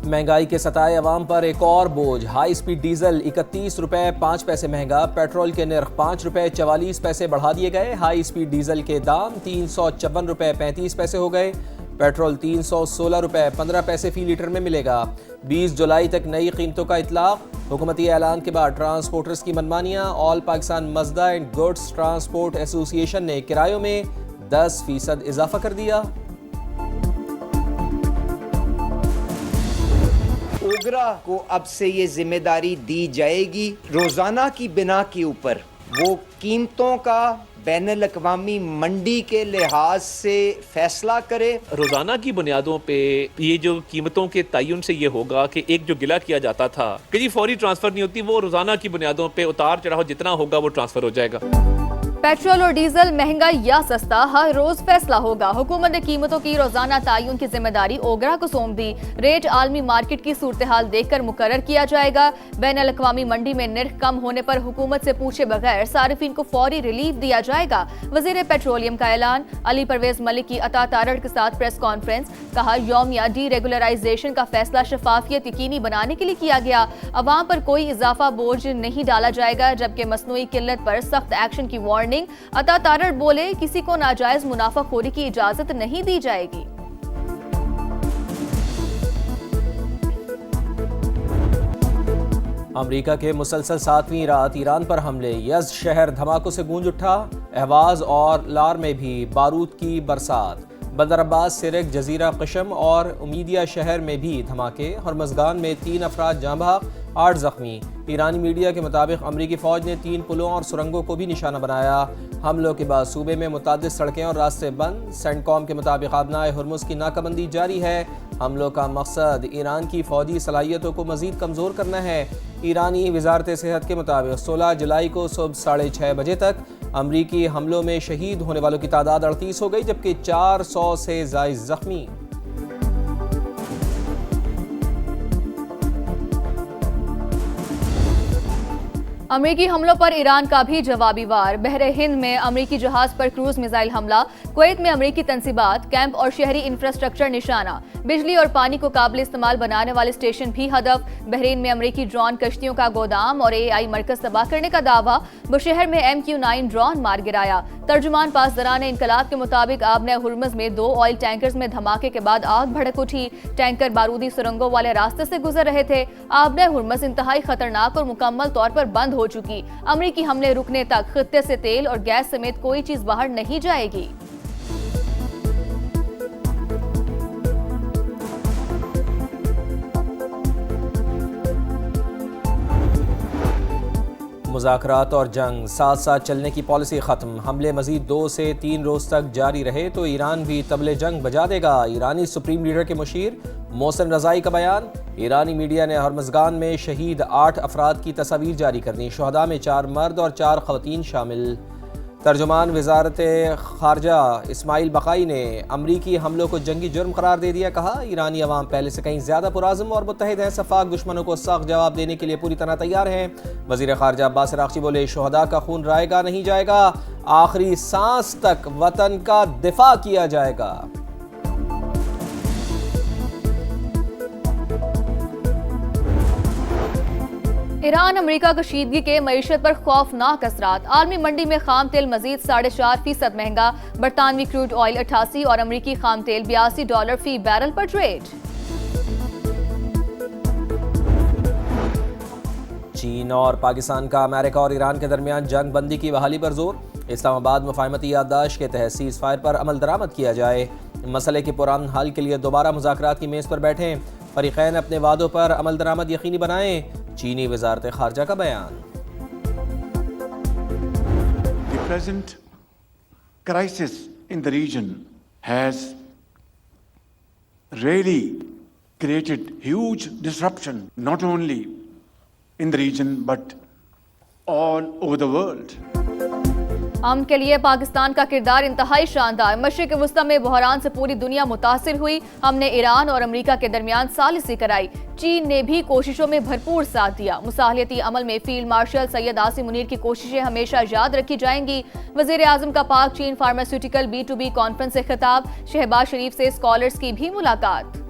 महंगाई के सताए अवाम पर एक और बोझ। हाई स्पीड डीजल 31 रुपए 5 पैसे महंगा। पेट्रोल के नर्ख 5 रुपए 44 पैसे बढ़ा दिए गए। हाई स्पीड डीजल के दाम 354 रुपए 35 पैसे हो गए। पेट्रोल 316 रुपए 15 पैसे फी लीटर में मिलेगा। 20 जुलाई तक नई कीमतों का इतलाक। हुकूमती ऐलान के बाद ट्रांसपोर्टर्स की मनमानियां। All Pakistan Mazda and goods transport association ने किरायों में 10% इजाफा कर दिया। ओगरा को अब से ये जिम्मेदारी दी जाएगी रोजाना की बिना के ऊपर वो कीमतों का बैनुल अक़वामी मंडी के लिहाज से फैसला करे। रोजाना की बुनियादों पे ये जो कीमतों के तयन से ये होगा कि एक जो गिला किया जाता था कि जी फौरी ट्रांसफर नहीं होती, वो रोजाना की बुनियादों पे उतार चढ़ाव जितना होगा वो ट्रांसफर हो जाएगा। पेट्रोल और डीजल महंगा या सस्ता हर रोज फैसला होगा। हुकूमत ने कीमतों की रोजाना तयन की जिम्मेदारी ओगरा को सौंप दी। रेट आलमी मार्केट की सूरत हाल देखकर मुकर्रर किया जाएगा। बैनुल अक़वामी मंडी में निर्ख कम होने पर हुकूमत से पूछे बगैर सारिफिन को फौरी रिलीफ दिया जाएगा। वजीर पेट्रोलियम का ऐलान। अली परवेज मलिक की अता तारड़ के साथ प्रेस कॉन्फ्रेंस। कहा यौमिया डी रेगुलराइजेशन का फैसला शफाफियत यकीनी बनाने के लिए किया गया। अवाम पर कोई इजाफा बोझ नहीं डाला जाएगा, जबकि मसनूई किल्लत पर सख्त एक्शन की वार्निंग। अता तारड़ बोले किसी को नाजायज मुनाफाखोरी की इजाजत नहीं दी जाएगी। अमेरिका के मुसलसल 7वीं रात ईरान पर हमले। यज़्द शहर धमाकों से गूंज उठा। अहवाज और लार में भी बारूद की बरसात। बंदर अब्बास, सिरक, जजीरा कशम और उमीदिया शहर में भी धमाके। हरमज़गान में 3 अफराद जाँ बहक, 8 जख्मी। ईरानी मीडिया के मुताबिक अमरीकी फ़ौज ने 3 पुलों और सुरंगों को भी निशाना बनाया। हमलों के बाद सूबे में मुतादिद सड़कें और रास्ते बंद। सेंटकॉम के मुताबिक आबनाए हुर्मुज़ की नाकाबंदी जारी है। हमलों का मकसद ईरान की फ़ौजी सलाहियतों को मज़ीद कमज़ोर करना है। ईरानी वजारत सेहत के मुताबिक 16 जुलाई को सुबह 6:30 बजे तक अमरीकी हमलों में शहीद होने वालों की तादाद 38 हो गई, जबकि 400 से ज़ायद ज़ख्मी। अमरीकी हमलों पर ईरान का भी जवाबी वार। बहरे हिंद में अमरीकी जहाज पर क्रूज मिसाइल हमला। कुवैत में अमरीकी तंसीबात, कैंप और शहरी इंफ्रास्ट्रक्चर निशाना। बिजली और पानी को काबिल इस्तेमाल बनाने वाले स्टेशन भी हदफ। बहरीन में अमरीकी ड्रोन कश्तियों का गोदाम और AI मरकज तबाह करने का दावा। बुशहर में MQ-9 ड्रोन मार गिराया। तर्जुमान पासदारान इनकलाब के मुताबिक आबने हुर्मुज़ में 2 ऑयल टैंकर्स में धमाके के बाद आग भड़क उठी। टैंकर बारूदी सुरंगों वाले रास्ते से गुजर रहे थे। आबने हुर्मुज़ इंतहाई खतरनाक और मुकम्मल तौर पर बंद हो चुकी। अमरीकी हमले रुकने तक खित्ते से तेल और गैस समेत कोई चीज बाहर नहीं जाएगी। मुज़ाकरात और जंग साथ साथ चलने की पॉलिसी ख़त्म। हमले मज़ीद 2 से 3 रोज़ तक जारी रहे तो ईरान भी तबले जंग बजा देगा। ईरानी सुप्रीम लीडर के मुशीर मोहसिन रज़ाई का बयान। ईरानी मीडिया ने हरमज़गान में शहीद 8 अफराद की तस्वीर जारी कर दी। शुहदा में 4 मर्द और 4 ख़वातीन शामिल। तर्जुमान वजारत ख़ारजा इस्माइल बक़ाई ने अमरीकी हमलों को जंगी जुर्म करार दे दिया। कहा ईरानी अवाम पहले से कहीं ज़्यादा पुरअज़्म और मुत्तहिद हैं। सफ़ाक दुश्मनों को सख्त जवाब देने के लिए पूरी तरह तैयार हैं। वज़ीर ख़ारजा अब्बास अराग़ची बोले शुहदा का खून रायगा नहीं जाएगा, आखिरी सांस तक वतन का दिफा किया जाएगा। ईरान अमेरिका कशीदगी के मईशत पर खौफनाक असरात। आलमी मंडी में खाम तेल मजीद 4.5% महंगा। बरतानवी क्रूड ऑयल 88 और अमरीकी खाम तेल $82 फी बैरल पर ट्रेड। चीन और पाकिस्तान का अमेरिका और ईरान के दरमियान जंग बंदी की बहाली पर जोर। इस्लामाबाद मुफाहमती याददाश्त के तहत सीज़ फायर पर अमल दरामद किया जाए। मसले के पुरान हाल के लिए दोबारा मुज़ाकरात की मेज़ पर बैठें। फरीक़ैन अपने वादों पर अमल दरामद यकीनी बनाएं। चीनी वजारत ख़ारजा का बयान। The present crisis in the region has really created huge disruption, not only in the region but all over the world. अमन के लिए पाकिस्तान का किरदार इंतहाई शानदार। मशरिक़ वुस्ता में बहरान से पूरी दुनिया मुतासिर हुई। हमने ईरान और अमेरिका के दरमियान सालिसी कराई। चीन ने भी कोशिशों में भरपूर साथ दिया। मुसाहलियती अमल में फील्ड मार्शल सैयद आसिम मुनीर की कोशिशें हमेशा याद रखी जाएंगी। वज़ीर आज़म का पाक चीन फार्मास्यूटिकल B2B कॉन्फ्रेंस से खिताब। शहबाज शरीफ से स्कॉलर्स की भी मुलाकात।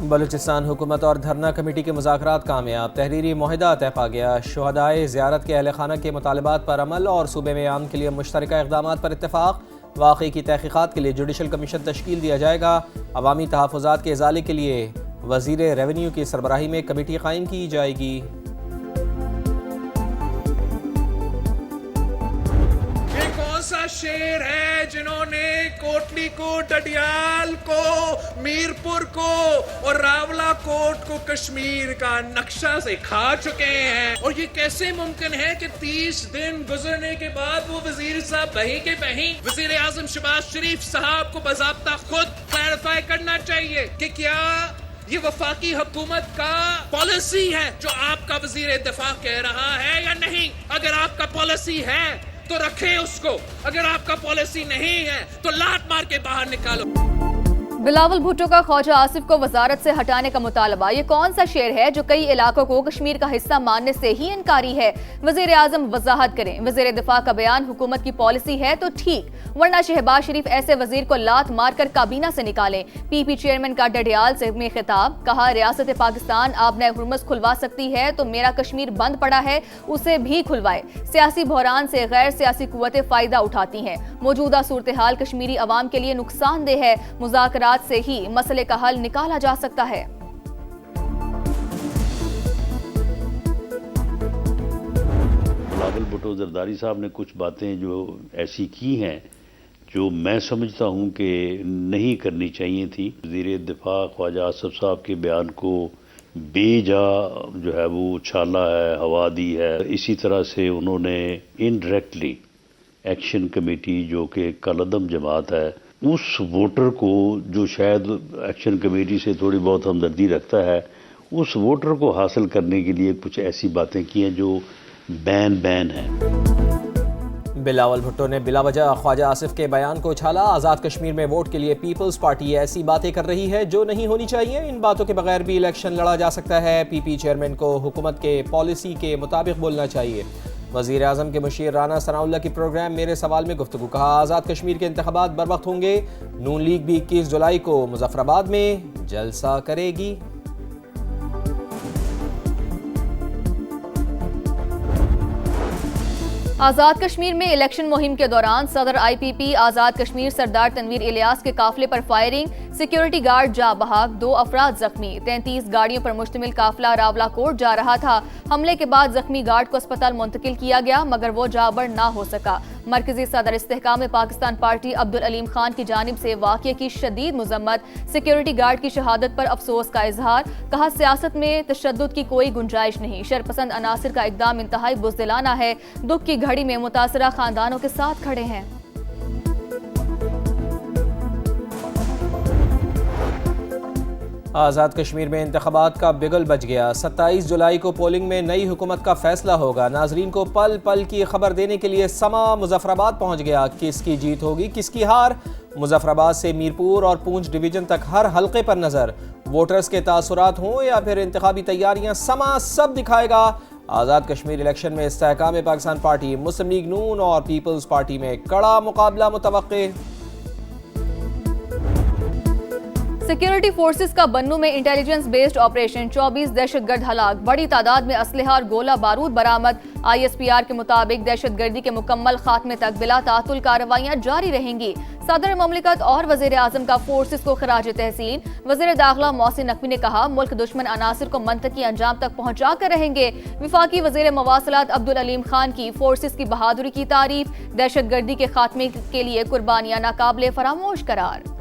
बलूचिस्तान हुकूमत और धरना कमेटी के मुज़ाकरात कामयाब, तहरीरी मुआहदा तय पा गया। शुहदाए ज़ियारत के अहल खाना के मुतालबात पर अमल और सूबे में आम के लिए मुश्तरका इक़दामात पर इत्तफ़ाक़। वाक़ई की तहक़ीक़ात के लिए जुडिशल कमीशन तश्कील दिया जाएगा। अवामी तहफ़्फ़ुज़ात के इज़ाले के लिए वज़ीर रेवेन्यू की सरबराही में कमेटी कायम की जाएगी। शेर है जिन्होंने कोटली को, डडियाल को, मीरपुर को और रावला कोट को कश्मीर का नक्शा से खा चुके हैं। और ये कैसे मुमकिन है कि 30 दिन गुजरने के बाद वो वजीर साहब वहीं के वहीं वजीर आजम शहबाज शरीफ साहब को बाज़ाब्ता खुद क्लैरिफाई करना चाहिए कि क्या ये वफाकी हुकूमत का पॉलिसी है जो आपका वजीर दिफा कह रहा है या नहीं। अगर आपका पॉलिसी है तो रखें उसको, अगर आपका पॉलिसी नहीं है तो लात मार के बाहर निकालो। बिलावल भुट्टो का ख्वाजा आसिफ को वजारत से हटाने का मुतालबा। ये कौन सा शेर है जो कई इलाकों को कश्मीर का हिस्सा मानने से ही इनकारी है। वजीर आजम वजाहत करें। वजीर दिफा का बयान हुकूमत की पॉलिसी है तो ठीक, वरना शहबाज शरीफ ऐसे वजीर को लात मारकर काबीना से निकालें। पीपी चेयरमैन का डडियाल से में खिताब, कहा रियासत पाकिस्तान आबना हुर्मुज़ खुलवा सकती है तो मेरा कश्मीर बंद पड़ा है उसे भी खुलवाए। सियासी बहरान से गैर सियासी कुव्वतें फायदा उठाती हैं। मौजूदा सूरत हाल कश्मीरी अवाम के लिए नुकसानदेह है। मुज़ाकरात से ही मसले का हल निकाला जा सकता है। बिलावल भुट्टो जरदारी साहब ने कुछ बातें जो ऐसी की हैं जो मैं समझता हूं कि नहीं करनी चाहिए थी। वज़ीर दिफा ख्वाजा आसिफ साहब के बयान को बेजा जो है वो उछाला है, हवा दी है। इसी तरह से उन्होंने इनडायरेक्टली एक्शन कमेटी जो कि कलअदम जमात है उस वोटर को जो शायद एक्शन कमेटी से थोड़ी बहुत हमदर्दी रखता है उस वोटर को हासिल करने के लिए कुछ ऐसी बातें की हैं जो बैन है। बिलावल भुट्टो ने बिलावजह ख्वाजा आसिफ के बयान को उछाला। आज़ाद कश्मीर में वोट के लिए पीपल्स पार्टी ऐसी बातें कर रही है जो नहीं होनी चाहिए। इन बातों के बगैर भी इलेक्शन लड़ा जा सकता है। पीपी चेयरमैन को हुकूमत के पॉलिसी के मुताबिक बोलना चाहिए। वज़ीर आज़म के मुशीर राना सनाउल्लाह की प्रोग्राम मेरे सवाल में गुफ्तगू, कहा आज़ाद कश्मीर के इंतखाबात बर वक्त होंगे। नून लीग भी 21 जुलाई को मुजफ्फराबाद में जलसा करेगी। आज़ाद कश्मीर में इलेक्शन मुहिम के दौरान सदर IPP आज़ाद कश्मीर सरदार तनवीर इलियास के काफिले पर फायरिंग, सिक्योरिटी गार्ड जा बहाक, 2 अफराद जख्मी। 33 गाड़ियों पर मुश्तमिल काफिला रावला कोट जा रहा था। हमले के बाद जख्मी गार्ड को अस्पताल मुंतकिल किया गया मगर वो जाबर ना हो सका। मरकजी सदर इस्तेहकाम पाकिस्तान पार्टी अब्दुल अलीम खान की जानिब से वाक़ये की शदीद मुज़म्मत, सिक्योरिटी गार्ड की शहादत पर अफसोस का इजहार। कहा सियासत में तशद्दुद की कोई गुंजाइश नहीं। शरपसंद अनासिर का इक़दाम इंतहाई बुज़दिलाना है। दुख की घड़ी में मुतासरा खानदानों के साथ खड़े हैं। आज़ाद कश्मीर में इंतखाबात का बिगल बज गया। 27 जुलाई को पोलिंग में नई हुकूमत का फैसला होगा। नाजरीन को पल पल की खबर देने के लिए समा मुजफ्फराबाद पहुंच गया। किसकी जीत होगी किसकी हार, मुजफ्फराबाद से मीरपुर और पूंछ डिवीजन तक हर हल्के पर नजर। वोटर्स के तासुरात हों या फिर इंतखाबी तैयारियां, समा सब दिखाएगा। आज़ाद कश्मीर इलेक्शन में इस्तेहकाम पाकिस्तान पार्टी, मुस्लिम लीग नून और पीपल्स पार्टी में कड़ा मुकाबला मुतवक्के। सिक्योरिटी फोर्सेस का बन्नू में इंटेलिजेंस बेस्ड ऑपरेशन, 24 दहशतगर्द हलाक, बड़ी तादाद में असलहा और गोला बारूद बरामद। ISPR के मुताबिक दहशतगर्दी के मुकम्मल खात्मे तक बिला तातुल कार्रवाइयां जारी रहेंगी। सदर ममलिकत और वज़ीर आज़म का फोर्सेस को खराज तहसीन। वज़ीर दाखिला मोहसिन नकवी ने कहा मुल्क दुश्मन अनासिर को मंतकी अंजाम तक पहुंचा कर रहेंगे। विफाकी वज़ीर मवासलात अब्दुल अलीम खान की फोर्सेस की बहादुरी की तारीफ। दहशतगर्दी के खात्मे के लिए कुर्बानियां नाकाबिले फरामोश करार।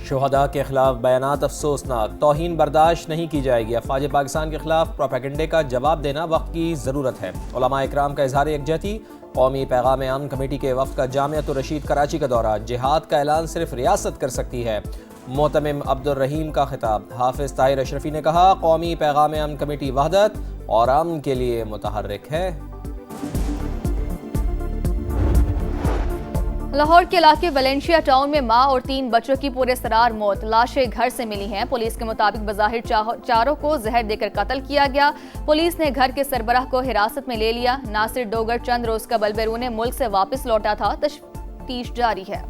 शुहदा के खिलाफ बयानात अफसोसनाक, तौहीन बर्दाश्त नहीं की जाएगी। अफवाज पाकिस्तान के खिलाफ प्रोपेगेंडे का जवाब देना वक्त की ज़रूरत है। उलमा इकराम का इजहार यकजहती। कौमी पैगाम अमन कमेटी के वफ़द का जामियात रशीद कराची का दौरा, जिहाद का ऐलान सिर्फ रियासत कर सकती है। मोतमिम अब्दुल रहीम का खिताब। हाफिज ताहिर अशरफी ने कहा कौमी पैगाम अमन कमेटी वहदत और अमन के लिए मुतहर्रिक है। लाहौर के इलाके वेलेंशिया टाउन में मां और 3 बच्चों की पूरे सरार मौत, लाशें घर से मिली हैं। पुलिस के मुताबिक बज़ाहिर चारों को जहर देकर कत्ल किया गया। पुलिस ने घर के सरबराह को हिरासत में ले लिया। नासिर डोगर चंद रोज कबल बैरून मुल्क से वापस लौटा था। तफ्तीश जारी है।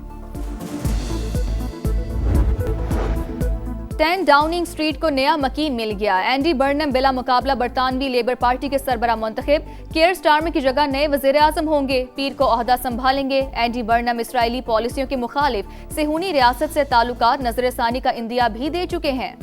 10 डाउनिंग स्ट्रीट को नया मकीन मिल गया। एंडी बर्नम बिला मुकाबला बरतानवी लेबर पार्टी के सरबरा मुंतखब। केयर स्टारमर की जगह नए वजीर आजम होंगे। पीर को ओहदा संभालेंगे। एंडी बर्नम इसराइली पॉलिसियों के मुखालिफ सेहूनी रियासत से ताल्लुकात नजरसानी का इंदिया भी दे चुके हैं।